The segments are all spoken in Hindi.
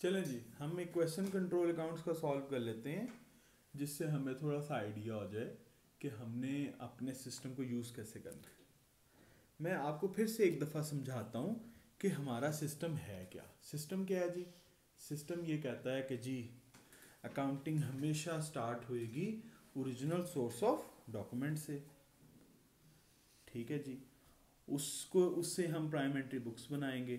चलें जी, हम एक क्वेश्चन कंट्रोल अकाउंट्स का सॉल्व कर लेते हैं जिससे हमें थोड़ा सा आइडिया हो जाए कि हमने अपने सिस्टम को यूज़ कैसे करना है। मैं आपको फिर से एक दफ़ा समझाता हूँ कि हमारा सिस्टम है क्या। सिस्टम क्या है जी? सिस्टम ये कहता है कि जी अकाउंटिंग हमेशा स्टार्ट होएगी ओरिजिनल सोर्स ऑफ डॉक्यूमेंट से। ठीक है जी, उससे हम प्राइम एंट्री बुक्स बनाएंगे।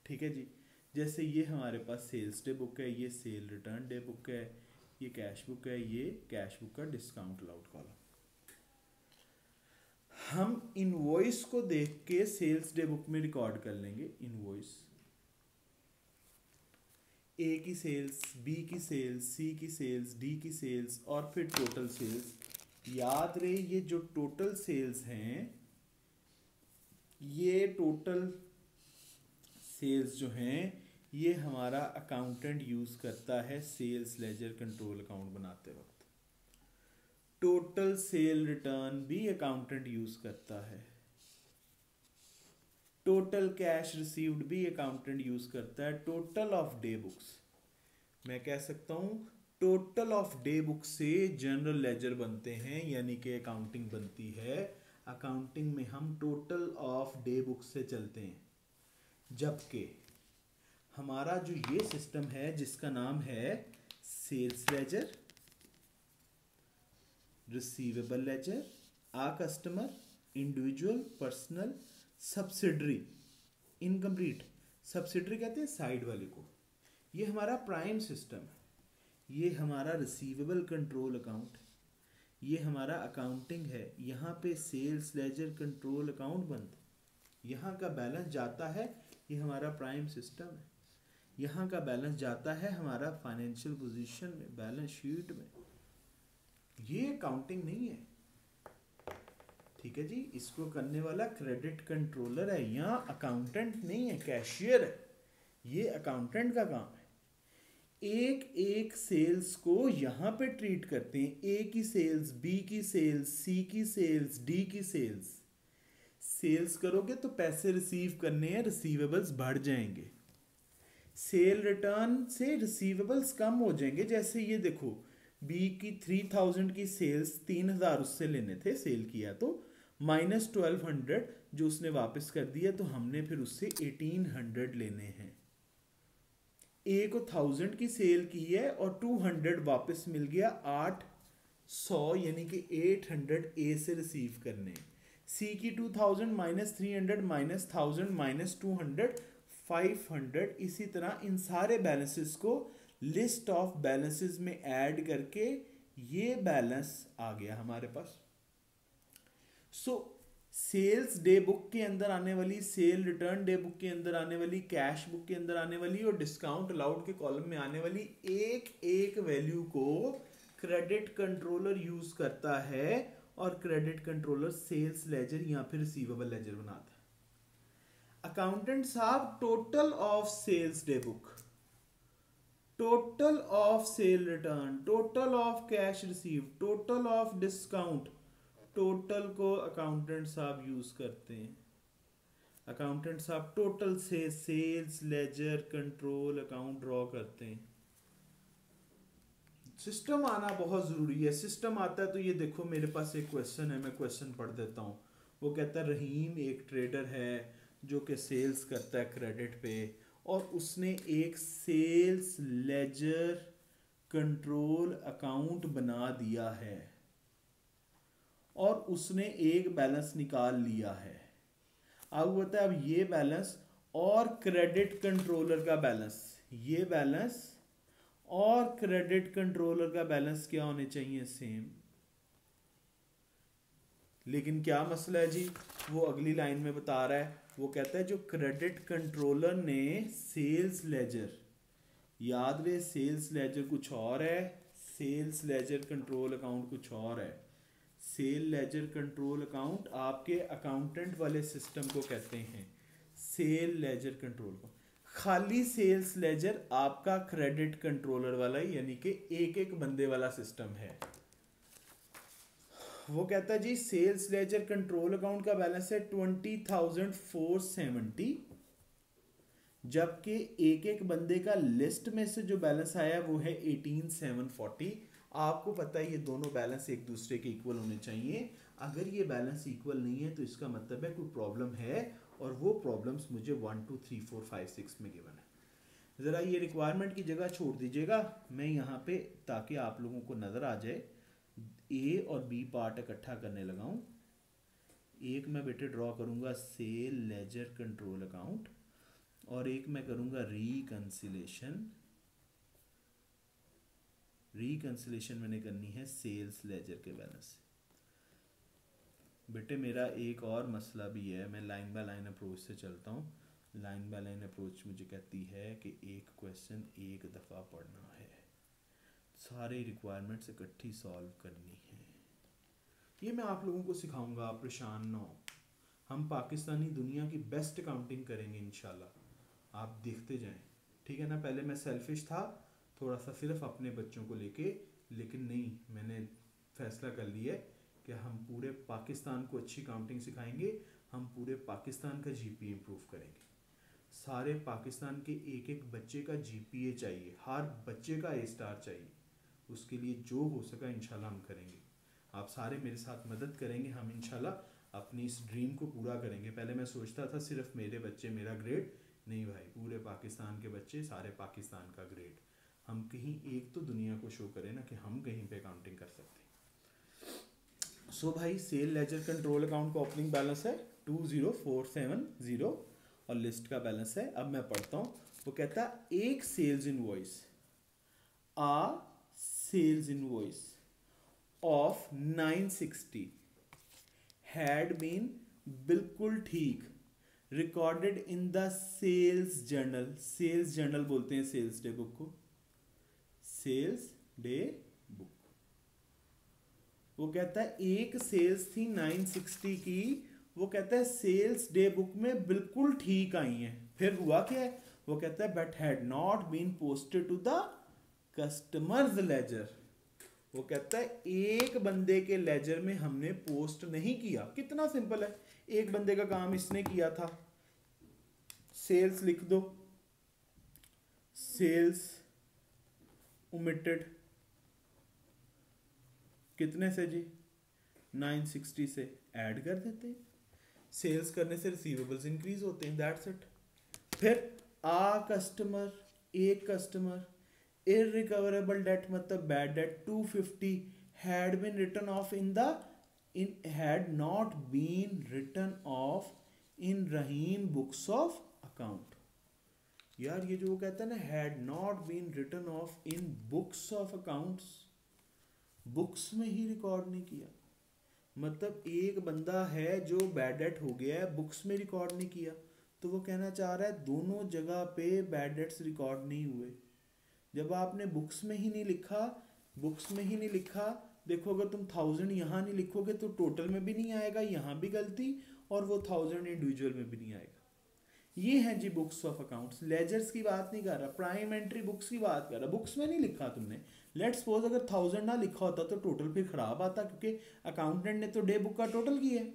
ठीक है जी, जैसे ये हमारे पास सेल्स डे बुक है, ये सेल रिटर्न डे बुक है, ये कैश बुक है, ये कैश बुक का डिस्काउंट अलाउड कॉलम। हम इनवॉइस को देख के सेल्स डे बुक में रिकॉर्ड कर लेंगे इनवॉइस, ए की सेल्स, बी की सेल्स, सी की सेल्स, डी की सेल्स और फिर टोटल सेल्स। याद रहे ये जो टोटल सेल्स हैं, ये टोटल सेल्स जो हैं ये हमारा अकाउंटेंट यूज़ करता है सेल्स लेजर कंट्रोल अकाउंट बनाते वक्त। टोटल सेल रिटर्न भी अकाउंटेंट यूज़ करता है। टोटल कैश रिसीव्ड भी अकाउंटेंट यूज़ करता है। टोटल ऑफ डे बुक्स, मैं कह सकता हूँ टोटल ऑफ डे बुक से जनरल लेजर बनते हैं, यानी कि अकाउंटिंग बनती है। अकाउंटिंग में हम टोटल ऑफ डे बुक से चलते हैं, जबकि हमारा जो ये सिस्टम है जिसका नाम है सेल्स लेजर, रिसीवेबल लेजर, आ customer, individual, personal, subsidiary, incomplete. Subsidiary कहते हैं साइड वाले को। ये हमारा प्राइम सिस्टम है, ये हमारा रिसीवेबल कंट्रोल अकाउंट है, ये हमारा अकाउंटिंग है। यहाँ पे सेल्स लेजर कंट्रोल अकाउंट बनता है, यहाँ का बैलेंस जाता है, ये हमारा प्राइम सिस्टम है। यहाँ का बैलेंस जाता है हमारा फाइनेंशियल पोजीशन में, बैलेंस शीट में। ये अकाउंटिंग नहीं है। ठीक है जी, इसको करने वाला क्रेडिट कंट्रोलर है, यहाँ अकाउंटेंट नहीं है, कैशियर है। ये अकाउंटेंट का काम है। एक एक सेल्स को यहाँ पे ट्रीट करते हैं, ए की सेल्स, बी की सेल्स, सी की सेल्स, डी की सेल्स। सेल्स करोगे तो पैसे रिसीव करने हैं, रिसीवेबल्स बढ़ जाएंगे। सेल रिटर्न से रिसीवेबल्स कम हो जाएंगे। जैसे ये देखो, बी की 3000 की सेल्स, 3000 उससे लेने थे, सेल किया तो माइनस 1200 जो उसने वापस कर दिया, तो हमने फिर उससे 1800 लेने हैं। ए को 1000 की सेल की है और 200 वापस मिल गया, 800 यानी कि 800 ए से रिसीव करने। सी की 2000 माइनस 300 माइनस 1000 माइनस 200 500। इसी तरह इन सारे बैलेंसेस को लिस्ट ऑफ बैलेंसेस में ऐड करके ये बैलेंस आ गया हमारे पास। सो सेल्स डे बुक के अंदर आने वाली, सेल रिटर्न डे बुक के अंदर आने वाली, कैश बुक के अंदर आने वाली और डिस्काउंट अलाउड के कॉलम में आने वाली एक एक वैल्यू को क्रेडिट कंट्रोलर यूज करता है, और क्रेडिट कंट्रोलर सेल्स लेजर या फिर रिसीवेबल लेजर बनाता है। अकाउंटेंट साहब total of sales day book, total of sale return, total of cash receive, total of discount, total को अकाउंटेंट साहब यूज करते हैं। अकाउंटेंट साहब टोटल से sales ledger control account draw करते हैं। सिस्टम आना बहुत जरूरी है। सिस्टम आता है तो ये देखो, मेरे पास एक क्वेश्चन है, मैं क्वेश्चन पढ़ देता हूँ। वो कहता है रहीम एक ट्रेडर है जो कि सेल्स करता है क्रेडिट पे, और उसने एक सेल्स लेजर कंट्रोल अकाउंट बना दिया है और उसने एक बैलेंस निकाल लिया है। अब होता है, अब ये बैलेंस और क्रेडिट कंट्रोलर का बैलेंस, ये बैलेंस और क्रेडिट कंट्रोलर का बैलेंस क्या होने चाहिए? सेम। लेकिन क्या मसला है जी, वो अगली लाइन में बता रहा है। वो कहता है जो क्रेडिट कंट्रोलर ने सेल्स लेजर, याद रहे सेल्स लेजर कुछ और है, सेल्स लेजर कंट्रोल अकाउंट कुछ और है। सेल लेजर कंट्रोल अकाउंट आपके अकाउंटेंट वाले सिस्टम को कहते हैं सेल लेजर कंट्रोल को। खाली सेल्स लेजर आपका क्रेडिट कंट्रोलर वाला, यानी कि एक एक बंदे वाला सिस्टम है। वो कहता है जी सेल्स लेजर कंट्रोल अकाउंट का बैलेंस है 20,470, जबकि एक एक बंदे का लिस्ट में से जो बैलेंस आया वो है 18,740। आपको पता है ये दोनों बैलेंस एक दूसरे के इक्वल होने चाहिए। अगर ये बैलेंस इक्वल नहीं है तो इसका मतलब है कोई प्रॉब्लम है, और वो प्रॉब्लम्स मुझे 1 2 3 4 5 6 में गिवन है। ज़रा ये रिक्वायरमेंट की जगह छोड़ दीजिएगा मैं यहाँ पे, ताकि आप लोगों को नज़र आ जाए। ए और बी पार्ट इकट्ठा करने लगा हूँ। एक मैं बेटे ड्रॉ करूँगा सेल लेजर कंट्रोल अकाउंट, और एक मैं करूँगा रिकंसिलेशन। रिकंसिलेशन मैंने करनी है सेल्स लेजर के बैलेंस से। बेटे मेरा एक और मसला भी है, मैं लाइन बाय लाइन अप्रोच से चलता हूँ। लाइन बाय लाइन अप्रोच मुझे कहती है कि एक क्वेश्चन एक दफ़ा पढ़ना है, सारे रिक्वायरमेंट्स इकट्ठी सॉल्व करनी है। ये मैं आप लोगों को सिखाऊंगा, आप परेशान ना हो। हम पाकिस्तानी दुनिया की बेस्ट अकाउंटिंग करेंगे इंशाल्लाह, आप देखते जाएं, ठीक है ना। पहले मैं सेल्फिश था थोड़ा सा सिर्फ अपने बच्चों को लेके, लेकिन नहीं, मैंने फैसला कर लिया है कि हम पूरे पाकिस्तान को अच्छी अकाउंटिंग सिखाएंगे। हम पूरे पाकिस्तान का जीपीए इम्प्रूव करेंगे। सारे पाकिस्तान के एक एक बच्चे का जीपीए चाहिए, हर बच्चे का ए स्टार चाहिए। उसके लिए जो हो सका इंशाल्लाह हम करेंगे। आप सारे मेरे साथ मदद करेंगे, हम इंशाल्लाह अपनी इस ड्रीम को पूरा करेंगे। पहले मैं सोचता था सिर्फ मेरे बच्चे मेरा ग्रेड, नहीं भाई, पूरे पाकिस्तान के बच्चे, सारे पाकिस्तान का ग्रेड। हम कहीं एक तो दुनिया को शो करें ना कि हम कहीं पे अकाउंटिंग कर सकते हैं। सो भाई सेल लेजर कंट्रोल अकाउंट का ओपनिंग बैलेंस है 20470 और लिस्ट का बैलेंस है, अब मैं पढ़ता हूँ। वो कहता है एक sales invoice, a sales invoice of 960 had been, बिल्कुल ठीक, recorded in the sales journal. Sales journal बोलते हैं सेल्स डे बुक को, सेल्स डे बुक। वो कहता है एक सेल्स थी 960 की, वो कहता है सेल्स डे बुक में बिल्कुल ठीक आई हैं। फिर हुआ क्या है, वो कहता है but had not been posted to the customers ledger. वो कहता है एक बंदे के लेजर में हमने पोस्ट नहीं किया। कितना सिंपल है, एक बंदे का काम इसने किया था। सेल्स लिख दो, सेल्स ओमिटेड कितने से जी, 960 से ऐड कर देते हैं। सेल्स करने से रिसीवेबल्स इंक्रीज होते हैं, दैट्स इट। फिर आ कस्टमर, एक कस्टमर, इररिकवरेबल डेट मतलब bad debt 250 had been written off in the had not been written off in Rahim books of account. यार ये जो वो कहता है ना had not been written off in books of accounts, books में ही रिकॉर्ड नहीं किया। मतलब एक बंदा है जो बैड डेट हो गया है, बुक्स में रिकॉर्ड नहीं किया, तो वो कहना चाह रहा है दोनों जगह पे बैड डेट्स रिकॉर्ड नहीं हुए। जब आपने बुक्स में ही नहीं लिखा, बुक्स में ही नहीं लिखा, देखो अगर तुम 1000 यहाँ नहीं लिखोगे तो टोटल में भी नहीं आएगा, यहाँ भी गलती, और वो 1000 इंडिविजुअल में भी नहीं आएगा। ये है जी बुक्स ऑफ अकाउंट्स। लेजर्स की बात नहीं कर रहा, प्राइम एंट्री बुक्स की बात कर रहा। बुक्स में नहीं लिखा तुमने, लेट्स सपोज अगर 1000 ना लिखा होता तो टोटल फिर खराब आता, क्योंकि अकाउंटेंट ने तो डे बुक का टोटल किया है।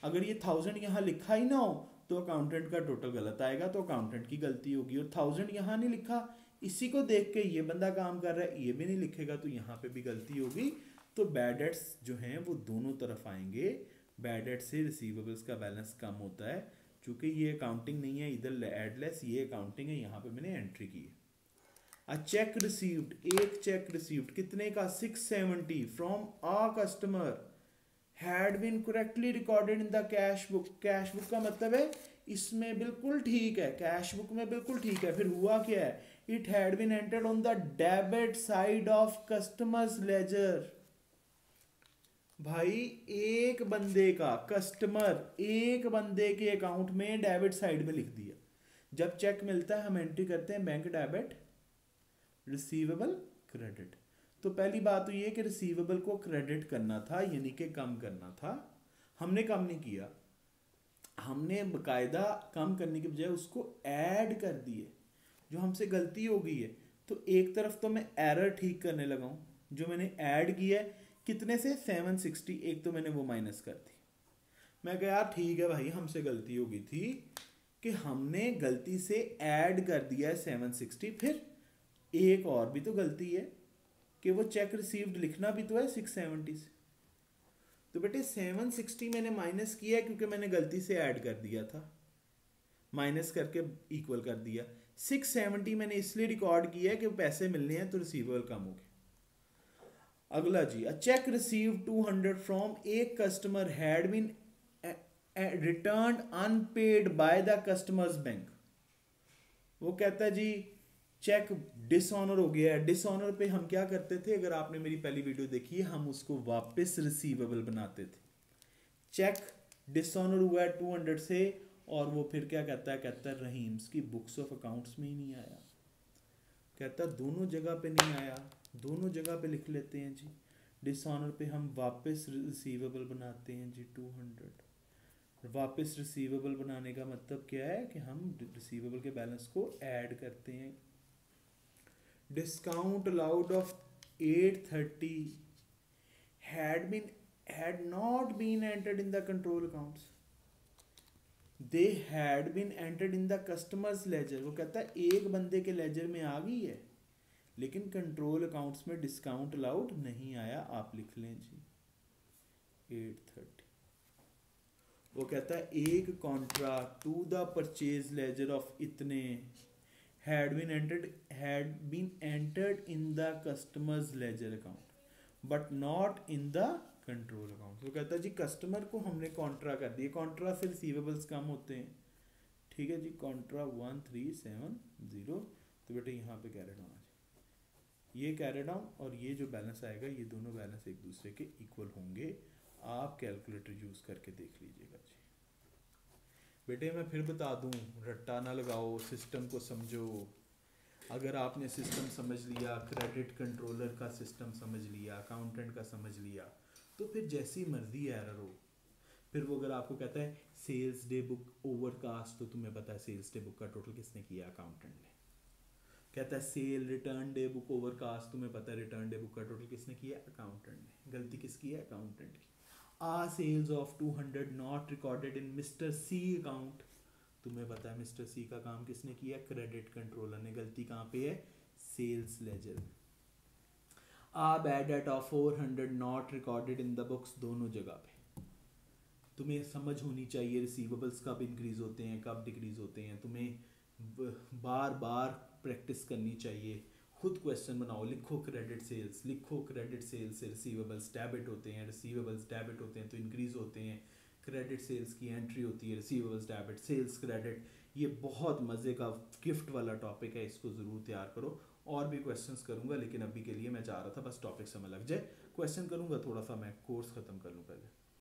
अगर ये 1000 यहाँ लिखा ही ना हो तो अकाउंटेंट का टोटल गलत आएगा, तो अकाउंटेंट की गलती होगी। और 1000 यहाँ नहीं लिखा, इसी को देख के ये बंदा काम कर रहा है, ये भी नहीं लिखेगा तो यहाँ पे भी गलती होगी। तो बैड डेट्स जो हैं वो दोनों तरफ आएंगे। बैड डेट से रिसीवेबल्स का बैलेंस कम होता है, चूंकि ये अकाउंटिंग नहीं है इधर एडलेस, ये अकाउंटिंग है, यहाँ पे मैंने एंट्री की है। अ चेक रिसीव्ड, एक चेक रिसीव्ड कितने का 670 from a customer had been correctly recorded in the cash book. Cash book का मतलब है इसमें बिल्कुल ठीक है, कैश बुक में बिल्कुल ठीक है। फिर हुआ क्या है, it had been entered on the debit side of customers ledger. भाई एक बंदे का, कस्टमर एक बंदे के अकाउंट में डेबिट साइड में लिख दिया। जब चेक मिलता है हम एंट्री करते हैं बैंक डेबिट, रिसीवेबल क्रेडिट। तो पहली बात तो ये कि रिसीवेबल को क्रेडिट करना था, यानी कि कम करना था। हमने कम नहीं किया, हमने बकायदा कम करने के बजाय उसको ऐड कर दिए। जो हमसे गलती हो गई है, तो एक तरफ तो मैं एरर ठीक करने लगा हूँ, जो मैंने ऐड किया है कितने से 760, एक तो मैंने वो माइनस कर दी। मैं कहा यार ठीक है भाई हमसे गलती हो गई थी, कि हमने गलती से ऐड कर दिया है 760, फिर एक और भी तो गलती है कि वो चेक रिसीव्ड लिखना भी तो है 670 से। तो बेटे 760 मैंने माइनस किया है क्योंकि मैंने गलती से ऐड कर दिया था, माइनस करके इक्वल कर दिया। 670 मैंने इसलिए रिकॉर्ड किया है कि पैसे मिलने हैं तो रिसीवेबल कम हो गए। अगला जी, a cheque receive 200 from a customer had been return unpaid by the customer's bank. वो कहता है जी चेक डिसऑनर हो गया है। डिसऑनर पे हम क्या करते थे, अगर आपने मेरी पहली वीडियो देखी है, हम उसको वापस रिसीवेबल बनाते थे। चेक डिसऑनर हुआ है 200 से, और वो फिर क्या कहता है रहीम्स की बुक्स ऑफ अकाउंट्स में ही नहीं आया। कहता है दोनों जगह पे नहीं आया, दोनों जगह पे लिख लेते हैं जी। डिसऑनर पे हम वापस रिसीवेबल बनाते हैं जी 200। वापस रिसीवेबल बनाने का मतलब क्या है कि हम रिसीवेबल के बैलेंस को ऐड करते हैं। Discount allowed of 830 had not been entered in the control accounts, they had been entered in the customer's ledger। वो कहता है एक बंदे के लेजर में आ गई है लेकिन कंट्रोल अकाउंट्स में डिस्काउंट अलाउड नहीं आया। आप लिख लें जी 830। वो कहता है एक contra to the purchase ledger of इतने had been entered in the customer's ledger account but not in the control account. वो कहता है जी कस्टमर को हमने कॉन्ट्रा कर दिया, कॉन्ट्रा से रिसीवेबल्स कम होते हैं, ठीक है जी। कॉन्ट्रा 1370, तो बेटे यहाँ पे कैरी डाउन आ जाए, ये कैरी डाउन और ये जो बैलेंस आएगा ये दोनों बैलेंस एक दूसरे के इक्वल होंगे। आप कैलकुलेटर यूज़ करके देख लीजिएगा जी। बेटे मैं फिर बता दूं, रट्टा ना लगाओ, सिस्टम को समझो। अगर आपने सिस्टम समझ लिया, क्रेडिट कंट्रोलर का सिस्टम समझ लिया, अकाउंटेंट का समझ लिया, तो फिर जैसी मर्जी एरर हो, फिर वो अगर आपको कहता है सेल्स डे बुक ओवरकास्ट, तो तुम्हें पता है सेल्स डे बुक का टोटल किसने किया, अकाउंटेंट ने। कहता है sale return day book overcast, तुम्हें पता है रिटर्न डे बुक का टोटल किसने किया, अकाउंटेंट ने। गलती किसकी है, अकाउंटेंट की। Sales of 200 not recorded in mister C account, तुम्हें पता है मिस्टर सी का काम किसने किया, क्रेडिट कंट्रोलर ने। गलती कहाँ पे है, sales ledger. Bad debt of 400 not recorded in the books, दोनों जगह पे तुम्हें समझ होनी चाहिए रिसीवेबल्स कब इंक्रीज होते हैं कब डिक्रीज होते हैं। तुम्हें बार बार प्रैक्टिस करनी चाहिए। खुद क्वेश्चन बनाओ, लिखो क्रेडिट सेल्स, लिखो क्रेडिट सेल्स से रिसीवेबल्स डेबिट होते हैं, रिसीवेबल्स डेबिट होते हैं तो इंक्रीज होते हैं। क्रेडिट सेल्स की एंट्री होती है, रिसीवेबल्स डेबिट, सेल्स क्रेडिट। ये बहुत मज़े का गिफ्ट वाला टॉपिक है, इसको ज़रूर तैयार करो। और भी क्वेश्चंस करूँगा लेकिन अभी के लिए मैं चाह रहा था बस टॉपिक समझ लग जाए। क्वेश्चन करूँगा थोड़ा सा, मैं कोर्स ख़त्म कर लूँ पहले।